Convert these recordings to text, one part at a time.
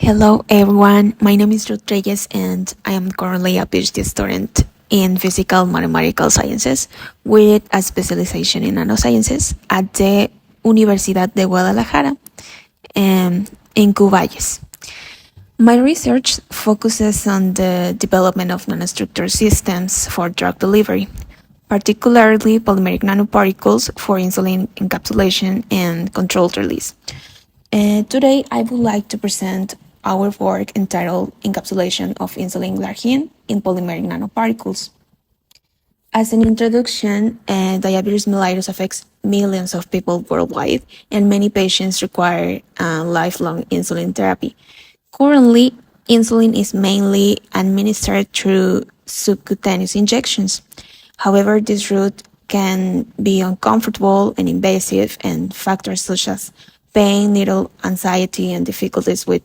Hello everyone, my name is Rodriguez and I am currently a PhD student in Physical Mathematical Sciences with a specialization in nanosciences at the Universidad de Guadalajara in Cuballes. My research focuses on the development of nanostructure systems for drug delivery, particularly polymeric nanoparticles for insulin encapsulation and controlled release. Today, I would like to present our work entitled Encapsulation of Insulin Glargine in Polymeric Nanoparticles. As an introduction, diabetes mellitus affects millions of people worldwide, and many patients require lifelong insulin therapy. Currently, insulin is mainly administered through subcutaneous injections. However, this route can be uncomfortable and invasive, and factors such as pain, needle anxiety, and difficulties with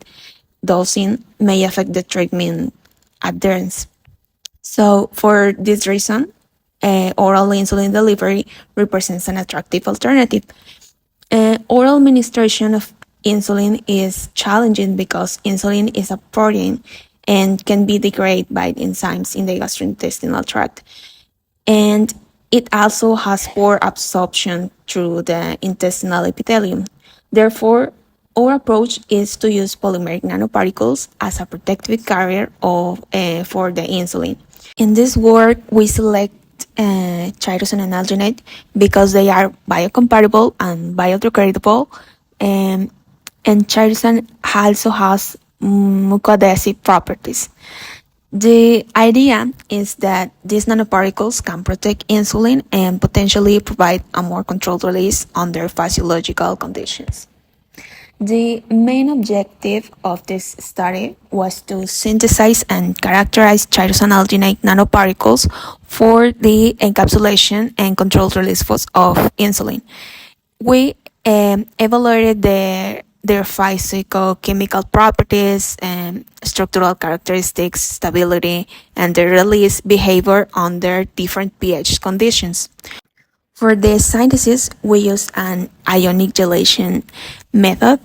dosing may affect the treatment adherence. So, for this reason, oral insulin delivery represents an attractive alternative. Oral administration of insulin is challenging because insulin is a protein and can be degraded by enzymes in the gastrointestinal tract. And it also has poor absorption through the intestinal epithelium. Therefore, our approach is to use polymeric nanoparticles as a protective carrier for the insulin. In this work, we select tyrosine and alginate because they are biocompatible and biodegradable, and tyrosine also has mucoadhesive properties. The idea is that these nanoparticles can protect insulin and potentially provide a more controlled release under physiological conditions. The main objective of this study was to synthesize and characterize tyrosine alginate nanoparticles for the encapsulation and controlled release of insulin. We evaluated their physicochemical properties, structural characteristics, stability, and their release behavior under different pH conditions. For the synthesis, we used an ionic gelation method.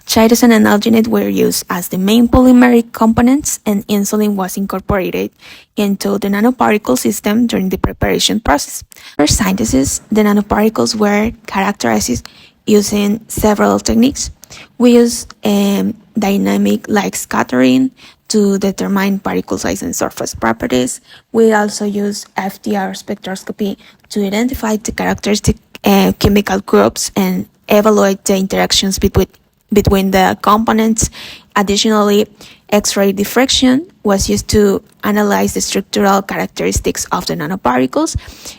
Tyrosine and alginate were used as the main polymeric components, and insulin was incorporated into the nanoparticle system during the preparation process. For synthesis, the nanoparticles were characterized using several techniques. We use dynamic light scattering to determine particle size and surface properties. We also use FDR spectroscopy to identify the characteristic chemical groups and evaluate the interactions between the components. Additionally, X-ray diffraction was used to analyze the structural characteristics of the nanoparticles.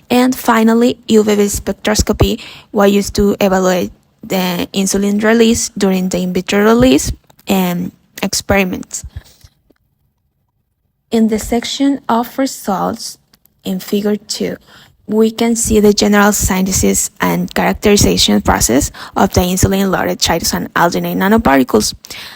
And finally, UV spectroscopy was used to evaluate the insulin release during the in vitro release experiments. In the section of results in Figure 2, we can see the general synthesis and characterization process of the insulin-loaded tyrosine alginate nanoparticles.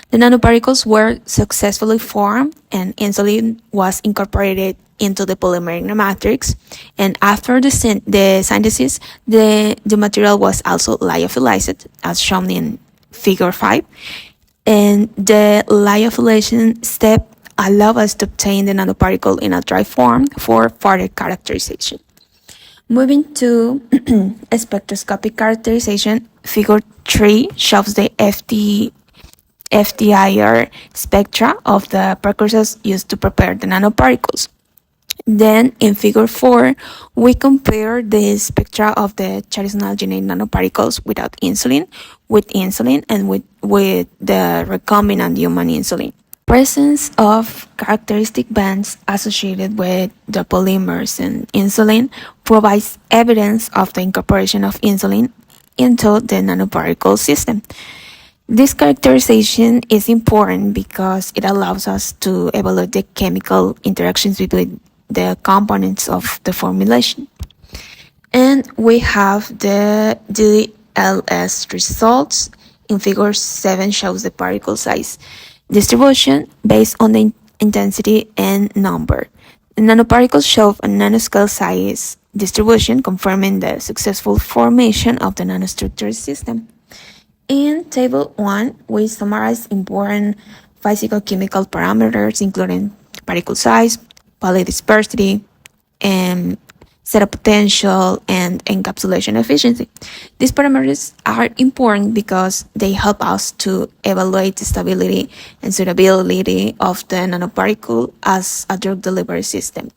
The nanoparticles were successfully formed and insulin was incorporated into the polymeric matrix, and after the synthesis, the material was also lyophilized, as shown in Figure 5, and the lyophilization step allows us to obtain the nanoparticle in a dry form for further characterization. Moving to spectroscopic characterization, Figure 3 shows the FTIR spectra of the precursors used to prepare the nanoparticles. Then, in Figure 4, we compare the spectra of the tyrosine alginate nanoparticles without insulin, with insulin, and with the recombinant human insulin. Presence of characteristic bands associated with the polymers and insulin provides evidence of the incorporation of insulin into the nanoparticle system. This characterization is important because it allows us to evaluate the chemical interactions between the components of the formulation. And we have the DLS results. In Figure 7 shows the particle size distribution based on the intensity and number. The nanoparticles show a nanoscale size distribution, confirming the successful formation of the nanostructure system. In Table 1, we summarize important physicochemical parameters, including particle size, polydispersity, and setup potential, and encapsulation efficiency. These parameters are important because they help us to evaluate the stability and suitability of the nanoparticle as a drug delivery system.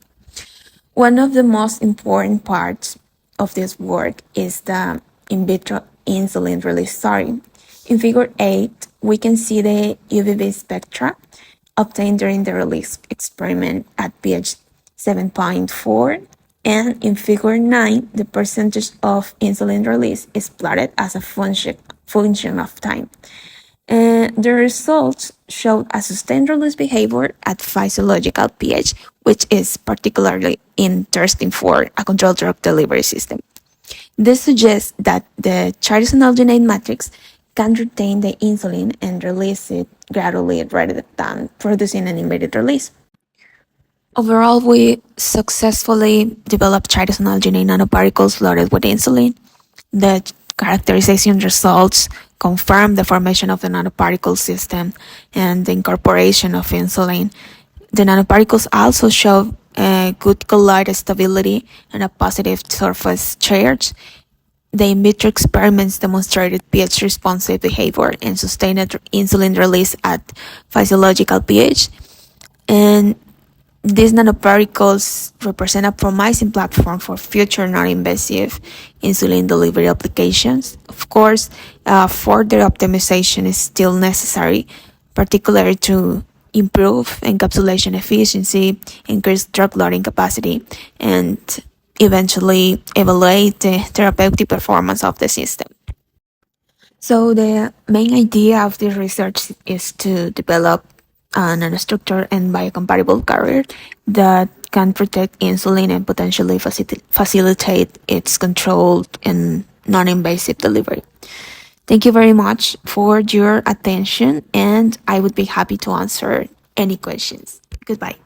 One of the most important parts of this work is the in vitro insulin release study. In figure 8, we can see the UVB spectra obtained during the release experiment at pH 7.4, and in figure 9, the percentage of insulin release is plotted as a function of time. The results showed a sustained release behavior at physiological pH, which is particularly interesting for a controlled drug delivery system. This suggests that the tyrosine matrix can retain the insulin and release it gradually rather than producing an immediate release. Overall, we successfully developed tyrosine nanoparticles loaded with insulin. The characterization results confirm the formation of the nanoparticle system and the incorporation of insulin. The nanoparticles also show good colloidal stability and a positive surface charge. The in vitro experiments demonstrated pH responsive behavior and sustained insulin release at physiological pH. And these nanoparticles represent a promising platform for future non-invasive insulin delivery applications. Of course, further optimization is still necessary, particularly to improve encapsulation efficiency, increase drug loading capacity, and eventually evaluate the therapeutic performance of the system. So the main idea of this research is to develop a nanostructure and biocompatible carrier that can protect insulin and potentially facilitate its controlled and non-invasive delivery. Thank you very much for your attention, and I would be happy to answer any questions. Goodbye.